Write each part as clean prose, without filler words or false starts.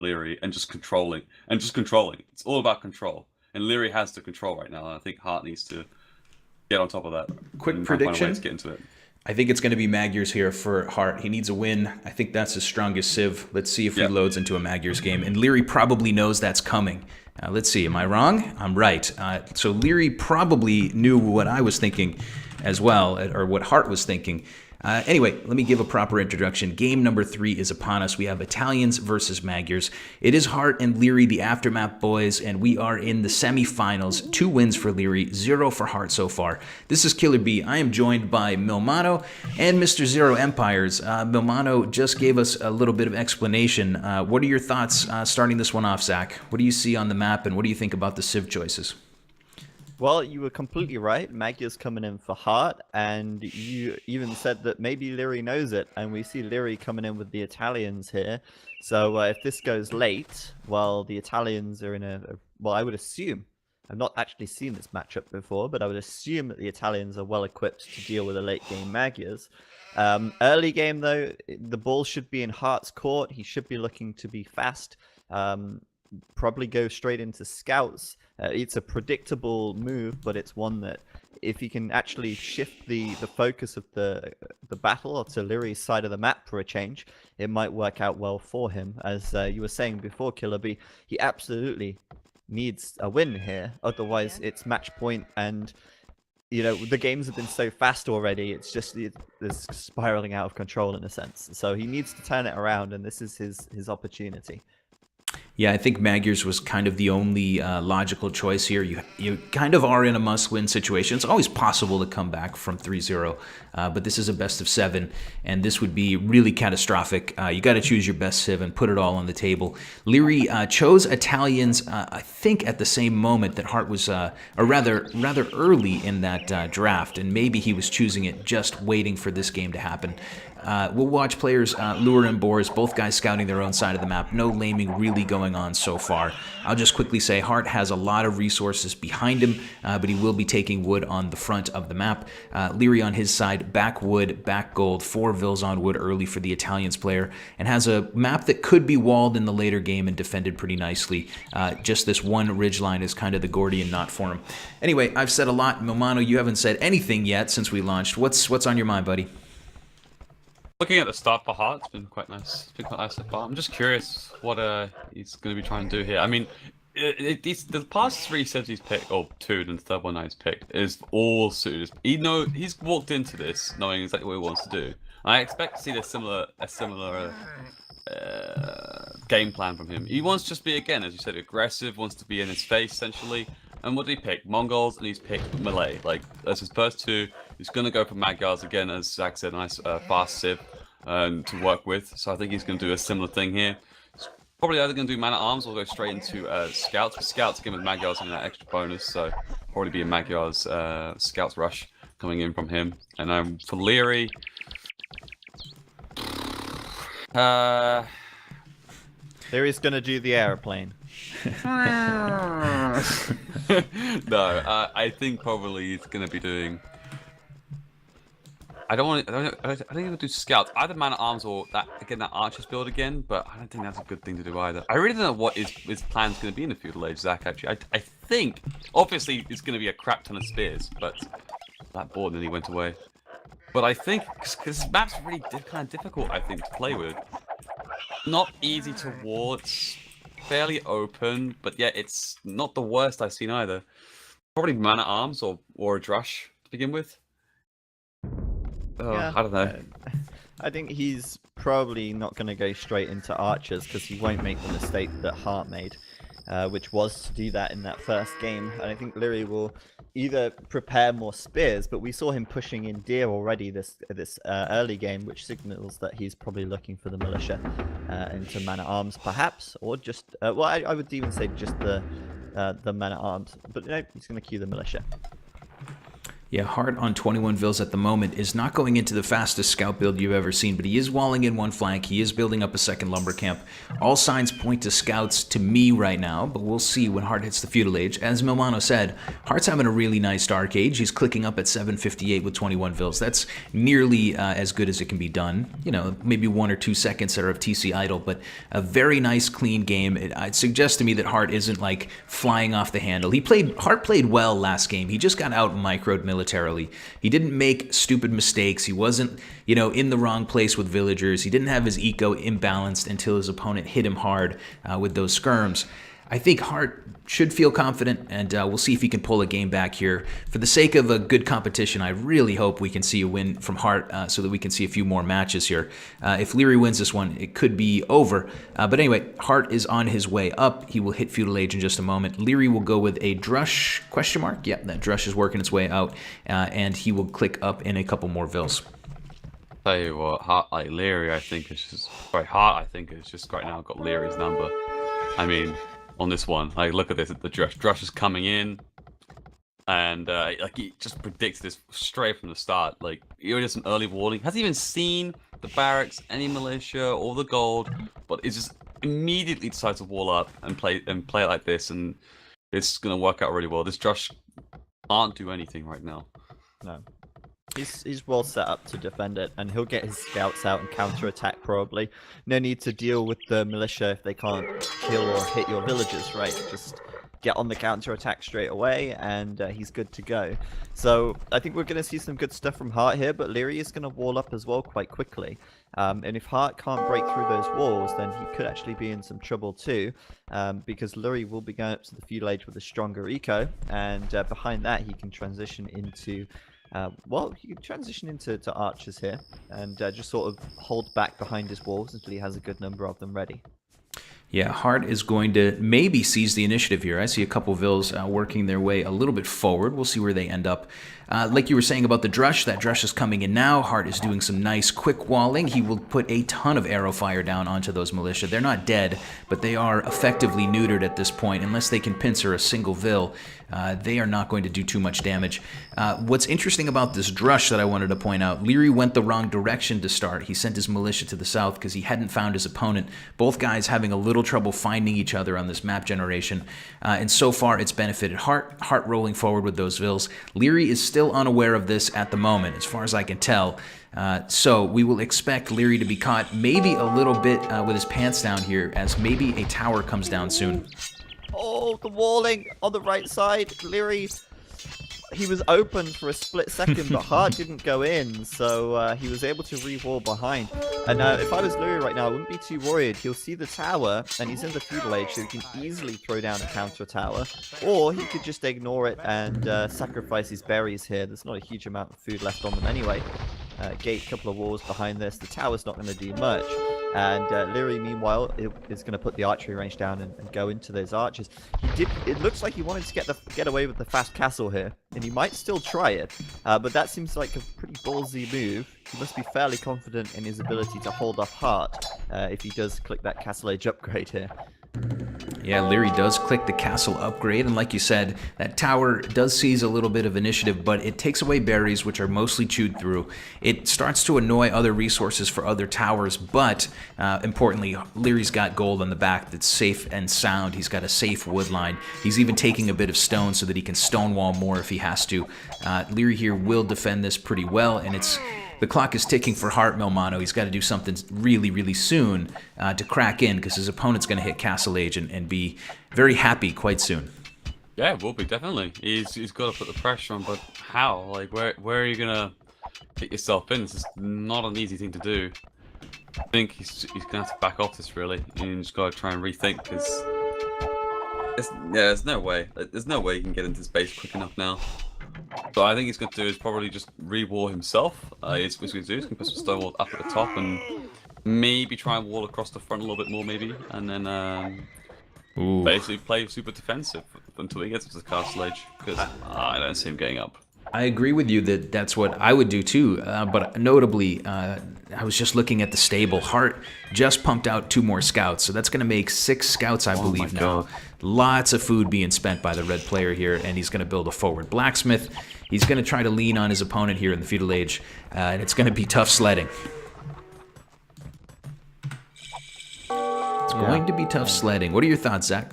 Liereyyy and just controlling and just controlling. It's all about control, and Liereyyy has the control right now. And I think Hearttt needs to get on top of that Quick and try and find a way to prediction. get into it. I think it's going to be Magyars here for Hearttt. He needs a win. I think that's his strongest civ. Let's see if he Yeah. loads into a Magyars game. And Liereyyy probably knows that's coming. Let's see. Am I wrong? I'm right. So Liereyyy probably knew what I was thinking as well, or what Hearttt was thinking. Anyway, let me give a proper introduction. Game number 3 is upon us. We have Italians versus Magyars. It is Hearttt and Liereyyy, the Aftermath boys, and we are in the semifinals. 2 wins for Liereyyy, 0 for Hearttt so far. This is Killer B. I am joined by Milmano and Mr. Zero Empires. Milmano just gave us a little bit of explanation. What are your thoughts starting this one off, Zach? What do you see on the map, and what do you think about the civ choices? Well, you were completely right. Magyars coming in for Hearttt, and you even said that maybe Liereyyy knows it, and we see Liereyyy coming in with the Italians here. So if this goes late, well, the Italians are in well, I would assume, I've not actually seen this matchup before, but I would assume that the Italians are well equipped to deal with a late game Magyars. Early game, though, the ball should be in Heartt's court. He should be looking to be fast. Probably go straight into scouts. It's a predictable move, but it's one that if he can actually shift the focus of the battle to Liereyy's side of the map for a change, it might work out well for him. As you were saying before, Killer B, he absolutely needs a win here. Otherwise, it's match point, and you know the games have been so fast already. It's just it's spiraling out of control in a sense. So he needs to turn it around, and this is his opportunity. Yeah, I think Magyars was kind of the only logical choice here. You kind of are in a must-win situation. It's always possible to come back from 3-0, but this is a best of 7, and this would be really catastrophic. You got to choose your best civ and put it all on the table. Liereyyy chose Italians, I think, at the same moment that Hearttt was, or rather early in that draft, and maybe he was choosing it just waiting for this game to happen. We'll watch players lure and boars, both guys scouting their own side of the map. No laming really going on so far. I'll just quickly say Hearttt has a lot of resources behind him, but he will be taking wood on the front of the map. Liereyyy on his side, back wood, back gold, 4 vills on wood early for the Italians player, and has a map that could be walled in the later game and defended pretty nicely. Just this one ridgeline is kind of the Gordian knot for him. Anyway, I've said a lot. Milmano, you haven't said anything yet since we launched. What's on your mind, buddy? Looking at the start for Hearttt, it's been quite nice. It's been quite nice so far. I'm just curious what he's going to be trying to do here. I mean, the past 3 sets he's picked, or 2, and the third one he's picked, is all suited. He's walked into this knowing exactly what he wants to do. I expect to see a similar game plan from him. He wants to just be, again, as you said, aggressive. Wants to be in his face essentially. And what did he pick? Mongols, and he's picked Malay. Like, that's his first 2. He's going to go for Magyars again, as Zach said, a nice fast civ to work with. So I think he's going to do a similar thing here. He's probably either going to do man-at-arms or go straight into scouts. But scouts give him Magyars and that extra bonus, so probably be a Magyars scouts rush coming in from him. And for Liereyyy, Liereyy's going to do the airplane. No, I think probably he's going to be doing. I think he'll do scouts, either man at arms or that archers build again. But I don't think that's a good thing to do either. I really don't know what his plan's going to be in the feudal age, Zach. Actually, I think obviously it's going to be a crap ton of spears, but that board nearly went away. But I think because this map's really kind of difficult, I think, to play with. Not easy to wall. It's fairly open, but yeah, it's not the worst I've seen either. Probably man at arms or a drush to begin with. Oh, yeah, I don't know. I think he's probably not going to go straight into archers because he won't make the mistake that Hearttt made, which was to do that in that first game. And I think Liereyyy will either prepare more spears, but we saw him pushing in deer already this early game, which signals that he's probably looking for the militia into man-at-arms, perhaps, or just well, I would even say just the man-at-arms, but no, he's going to queue the militia. Yeah, Hearttt on 21 Vils at the moment is not going into the fastest scout build you've ever seen, but he is walling in one flank. He is building up a second lumber camp. All signs point to scouts to me right now, but we'll see when Hearttt hits the feudal age. As Milmano said, Heartt's having a really nice Dark Age. He's clicking up at 758 with 21 Vils. That's nearly as good as it can be done. You know, maybe 1 or 2 seconds that are of TC idle, but a very nice, clean game. It suggests to me that Hearttt isn't like flying off the handle. Hearttt played well last game. He just got out microed militarily. He didn't make stupid mistakes. He wasn't, you know, in the wrong place with villagers. He didn't have his eco imbalanced until his opponent hit him hard with those skirms. I think Hearttt should feel confident, and we'll see if he can pull a game back here. For the sake of a good competition, I really hope we can see a win from Hearttt so that we can see a few more matches here. If Liereyyy wins this one, it could be over. But anyway, Hearttt is on his way up. He will hit feudal age in just a moment. Liereyyy will go with a drush, question mark? Yep, that drush is working its way out, and he will click up in a couple more Vils. Tell you what, Liereyyy, I think is just Hearttt. I think is just right now got Liereyy's number. I mean, on this one, like, look at this. The drush is coming in, and like, he just predicts this straight from the start. Like, he already has some early warning. Hasn't even seen the barracks, any militia, or the gold, but it just immediately decides to wall up and play it like this, and it's gonna work out really well. This drush can't do anything right now. No. He's well set up to defend it, and he'll get his scouts out and counter-attack probably. No need to deal with the militia if they can't kill or hit your villagers, right? Just get on the counter-attack straight away, and he's good to go. So I think we're going to see some good stuff from Hearttt here, but Liereyyy is going to wall up as well quite quickly. And if Hearttt can't break through those walls, then he could actually be in some trouble too, because Liereyyy will be going up to the feudal age with a stronger eco, and behind that he can transition into... well, he can transition into archers here and just sort of hold back behind his walls until he has a good number of them ready. Yeah, Hearttt is going to maybe seize the initiative here. I see a couple Vils working their way a little bit forward. We'll see where they end up. Like you were saying about the drush, that drush is coming in now. Hearttt is doing some nice quick walling. He will put a ton of arrow fire down onto those militia. They're not dead, but they are effectively neutered at this point. Unless they can pincer a single Vil, they are not going to do too much damage. What's interesting about this drush that I wanted to point out, Liereyyy went the wrong direction to start. He sent his militia to the south because he hadn't found his opponent. Both guys having a little trouble finding each other on this map generation. And so far, it's benefited Hearttt rolling forward with those Vils. Liereyyy is still unaware of this at the moment, as far as I can tell. So we will expect Liereyyy to be caught maybe a little bit with his pants down here, as maybe a tower comes down soon. Oh, the walling on the right side. Liereyyy, he was open for a split second, but Hearttt didn't go in, so he was able to re-wall behind. And if I was Liereyyy right now, I wouldn't be too worried. He'll see the tower, and he's in the feudal age, so he can easily throw down a counter tower. Or he could just ignore it and sacrifice his berries here. There's not a huge amount of food left on them anyway. Gate, couple of walls behind this. The tower's not going to do much. And Liereyyy, meanwhile, is going to put the archery range down and go into those archers. It looks like he wanted to get away with the fast castle here, and he might still try it. But that seems like a pretty ballsy move. He must be fairly confident in his ability to hold off Hearttt if he does click that castle age upgrade here. Yeah, Liereyyy does click the castle upgrade, and like you said, that tower does seize a little bit of initiative, but it takes away berries, which are mostly chewed through. It starts to annoy other resources for other towers, but importantly, Liereyy's got gold on the back that's safe and sound. He's got a safe wood line. He's even taking a bit of stone so that he can stonewall more if he has to. Liereyyy here will defend this pretty well, and the clock is ticking for Hearttt Milmano. He's got to do something really, really soon to crack in, because his opponent's going to hit Castle Age and be very happy quite soon. Yeah, it will be, definitely. He's got to put the pressure on, but how? Like, where are you going to get yourself in? This is not an easy thing to do. I think he's going to have to back off this, really. And he's got to try and rethink, because there's no way. There's no way he can get into his base quick enough now. So I think he's going to do is probably just re-wall himself. He's going to do. He's going to put some stone walls up at the top and maybe try and wall across the front a little bit more, maybe, and then basically play super defensive until he gets to the castle age, because I don't see him getting up. I agree with you that that's what I would do too. But notably, I was just looking at the stable. Hearttt just pumped out 2 more scouts, so that's going to make 6 scouts, I believe, now. Lots of food being spent by the red player here, and he's going to build a forward blacksmith. He's going to try to lean on his opponent here in the feudal age, and it's going to be tough sledding. It's going to be tough sledding. What are your thoughts, Zach?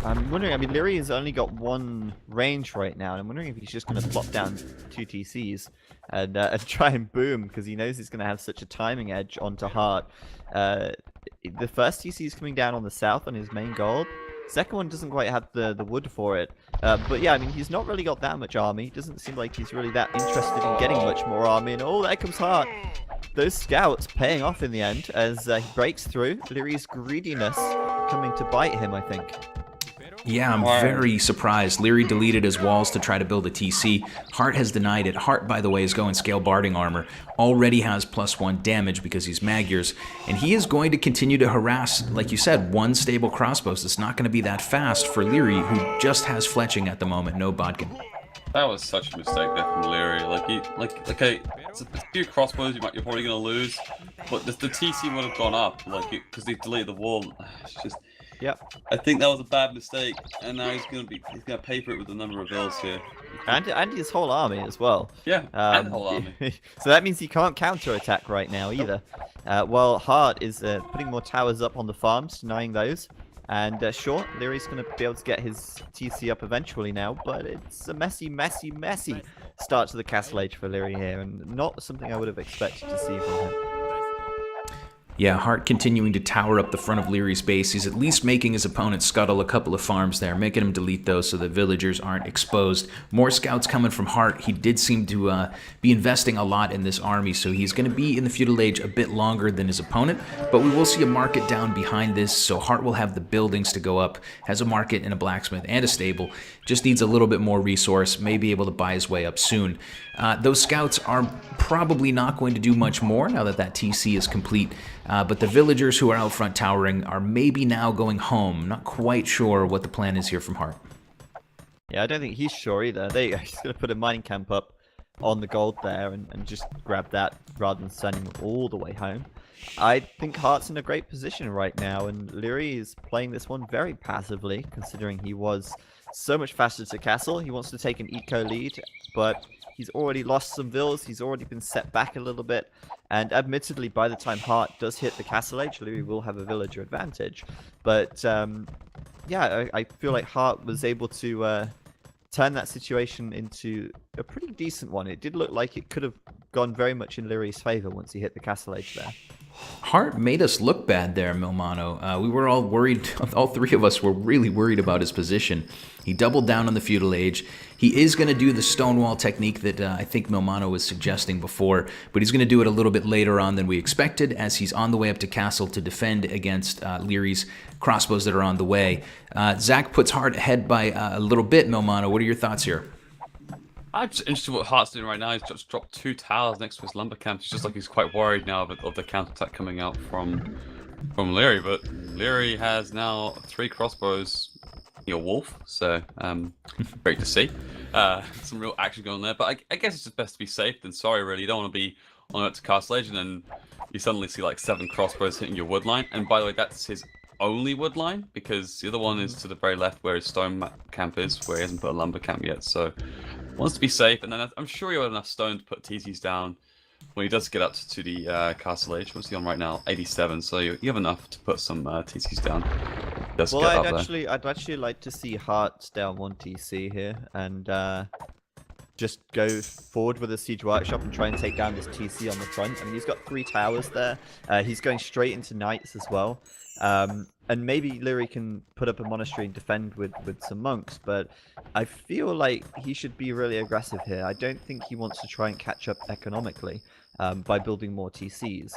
I'm wondering, I mean, Liereyyy has only got 1 range right now, and I'm wondering if he's just going to plop down 2 TCs and try and boom, because he knows he's going to have such a timing edge onto Hearttt. The first TC is coming down on the south on his main gold. Second one doesn't quite have the wood for it. But yeah, I mean, he's not really got that much army. Doesn't seem like he's really that interested in getting much more army. And oh, there comes Hearttt. Those scouts paying off in the end as he breaks through. Liereyy's greediness coming to bite him, I think. Yeah, I'm very surprised. Liereyyy deleted his walls to try to build a TC. Hearttt has denied it. Hearttt, by the way, is going scale barding armor. Already has +1 damage because he's Magyars. And he is going to continue to harass, like you said, 1 stable crossbows. It's not going to be that fast for Liereyyy, who just has fletching at the moment, no bodkin. That was such a mistake there from Liereyyy. Okay, it's a few crossbows you're probably going to lose, but the TC would have gone up, because they deleted the wall. It's just... Yep. I think that was a bad mistake, and now he's gonna pay for it with the number of vills here. And his whole army as well. Yeah, and the whole army. So that means he can't counter-attack right now either. While Hearttt is putting more towers up on the farms, denying those. And sure, Liereyy's going to be able to get his TC up eventually now, but it's a messy start to the Castle Age for Liereyyy here, and not something I would have expected to see from him. Yeah, Hearttt continuing to tower up the front of Liereyy's base. He's at least making his opponent scuttle a couple of farms there, making him delete those so the villagers aren't exposed. More scouts coming from Hearttt. He did seem to be investing a lot in this army, so he's going to be in the feudal age a bit longer than his opponent, but we will see a market down behind this, so Hearttt will have the buildings to go up, has a market and a blacksmith and a stable, just needs a little bit more resource, may be able to buy his way up soon. Those scouts are probably not going to do much more now that TC is complete. But the villagers who are out front towering are maybe now going home. Not quite sure what the plan is here from Hearttt. Yeah, I don't think he's sure either. He's going to put a mining camp up on the gold there and just grab that rather than sending them all the way home. I think Heartt's in a great position right now, and Liereyyy is playing this one very passively, considering he was so much faster to castle. He wants to take an eco lead, but he's already lost some vills. He's already been set back a little bit. And admittedly, by the time Hearttt does hit the Castle Age, Liereyyy will have a villager advantage. But yeah, I feel like Hearttt was able to turn that situation into a pretty decent one. It did look like it could have gone very much in Liereyy's favor once he hit the Castle Age there. Hearttt made us look bad there, Milmano. We were all worried, all 3 of us were really worried about his position. He doubled down on the feudal age. He is going to do the stonewall technique that I think Milmano was suggesting before, but he's going to do it a little bit later on than we expected, as he's on the way up to castle to defend against Liereyy's crossbows that are on the way. Zach puts Hearttt ahead by a little bit, Milmano. What are your thoughts here? I'm just interested in what Heartt's doing right now. He's just dropped 2 towers next to his lumber camp. It's just like he's quite worried now of the counterattack coming out from Liereyyy. But Liereyyy has now 3 crossbows. Your wolf, so great to see. Some real action going on there. But I guess it's just best to be safe than sorry, really. You don't want to be on it to Castle Age and then you suddenly see like 7 crossbows hitting your wood line. And by the way, that's his only wood line, because the other one is to the very left where his stone camp is, where he hasn't put a lumber camp yet. So wants to be safe, and then I'm sure he'll have enough stone to put TCs down when he does get up to the Castle Age. What's he on right now? 87. So you have enough to put some TCs down. Well, I'd actually like to see Hearttt down 1 TC here and just go forward with a siege workshop and try and take down this TC on the front. I mean, he's got 3 towers there. He's going straight into knights as well. And maybe Liereyyy can put up a monastery and defend with some monks, but I feel like he should be really aggressive here. I don't think he wants to try and catch up economically by building more TCs.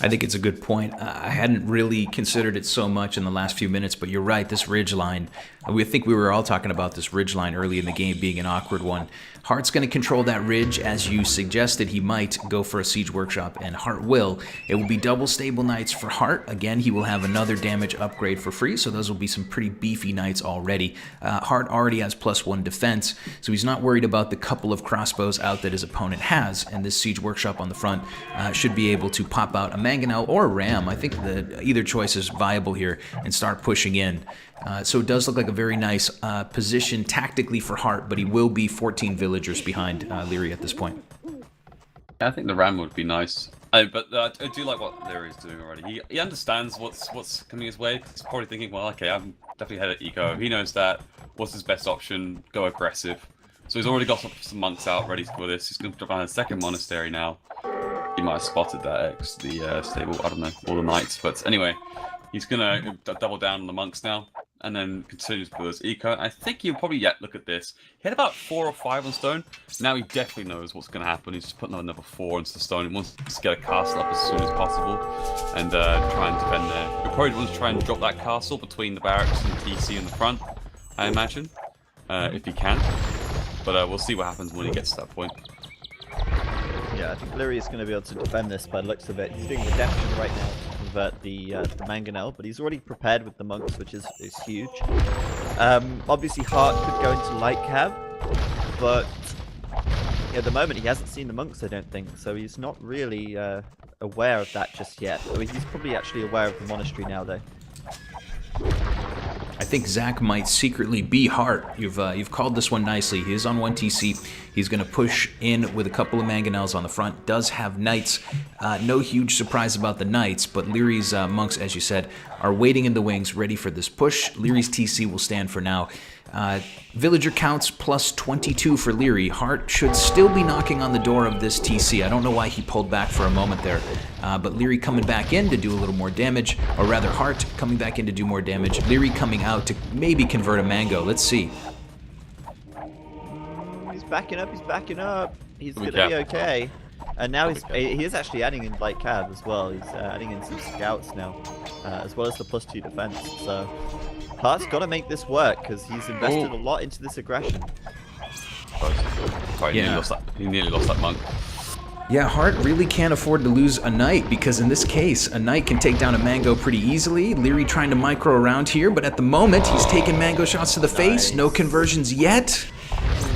I think it's a good point. I hadn't really considered it so much in the last few minutes, but you're right. This ridge line We think we were all talking about this ridge line early in the game being an awkward one. Heartt's going to control that ridge, as you suggested he might go for a Siege Workshop, and Heartt will. It will be double stable knights for Heartt. Again, he will have another damage upgrade for free, so those will be some pretty beefy knights already. Heartt already has +1 defense, so he's not worried about the couple of crossbows out that his opponent has, and this Siege Workshop on the front should be able to pop out a Mangonel or a Ram. I think that either choice is viable here, and start pushing in. So it does look like a very nice position tactically for Heartt, but he will be 14 villagers behind Liereyyy at this point. Yeah, I think the Ram would be nice. But I do like what Liereyy's doing already. He understands what's coming his way. He's probably thinking, well, okay, I'm definitely head at eco. He knows that. What's his best option? Go aggressive. So he's already got some monks out ready for this. He's going to drop down a second monastery now. He might have spotted that the stable. I don't know, all the knights. But anyway, he's going to double down on the monks now, and then continues with his eco. I think he'll probably look at this. He had about 4 or 5 on stone. Now he definitely knows what's going to happen. He's just putting another 4 into the stone. He wants to get a castle up as soon as possible and try and defend there. He probably wants to try and drop that castle between the barracks and the TC in the front, I imagine, if he can. But we'll see what happens when he gets to that point. Yeah, I think Liereyyy is going to be able to defend this by the looks of it. He's doing redemption right now to convert the Mangonel, but he's already prepared with the monks, which is huge. Obviously, Heartt could go into light cab, but at the moment he hasn't seen the monks, I don't think, so he's not really aware of that just yet. So he's probably actually aware of the monastery now, though. I think Zach might secretly be Heartt. You've called this one nicely. He is on 1 TC. He's going to push in with a couple of Mangonels on the front. Does have knights. No huge surprise about the knights, but Liereyy's monks, as you said, are waiting in the wings, ready for this push. Liereyy's TC will stand for now. Villager counts +22 for Liereyyy. Heartt should still be knocking on the door of this TC. I don't know why he pulled back for a moment there. But Liereyyy coming back in to do a little more damage, or rather Heartt coming back in to do more damage. Liereyyy coming out to maybe convert a mango. Let's see. He's backing up, he's backing up. He's going to be okay. And now he is actually adding in light cab as well. He's adding in some scouts now, as well as the +2 defense. So Heartt's got to make this work because he's invested a lot into this aggression. Sorry, Yeah. he nearly lost that monk. Yeah, Heartt really can't afford to lose a knight, because in this case, a knight can take down a mango pretty easily. Liereyyy trying to micro around here, but at the moment, he's taking mango shots to the face. No conversions yet.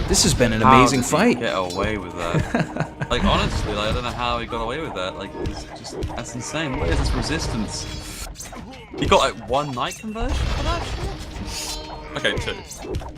This has been an amazing fight. Get away with that. Like, honestly, I don't know how he got away with that. Like, it's just, that's insane. What is this resistance? He got like 1 knight conversion for that shit? Okay, 2.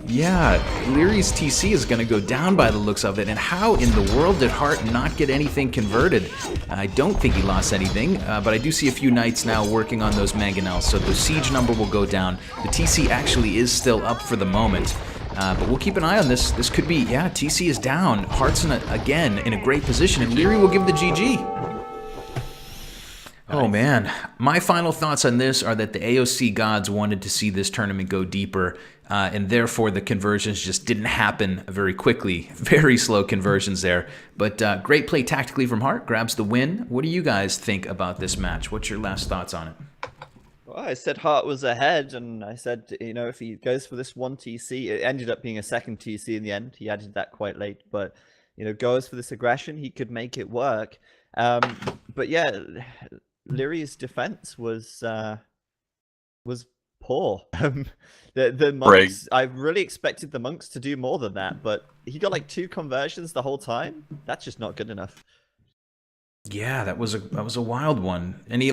Yeah, Liereyy's TC is going to go down by the looks of it, and how in the world did Heartt not get anything converted? I don't think he lost anything, but I do see a few knights now working on those Mangonels, so the siege number will go down. The TC actually is still up for the moment. But we'll keep an eye on this. This could be, yeah, TC is down. Heartt's again in a great position, and Liereyyy will give the GG. Oh man, my final thoughts on this are that the AOC gods wanted to see this tournament go deeper, and therefore the conversions just didn't happen very quickly. Very slow conversions there, but great play tactically from Heartt, grabs the win. What do you guys think about this match? What's your last thoughts on it? Well, I said Heartt was ahead, and I said, you know, if he goes for this 1 TC, it ended up being a 2nd TC in the end. He added that quite late, but, you know, goes for this aggression, he could make it work. But yeah, Liereyy's defense was poor. The monks, I really expected the monks to do more than that, but he got like 2 conversions the whole time. That's just not good enough. Yeah, that was a wild one. Any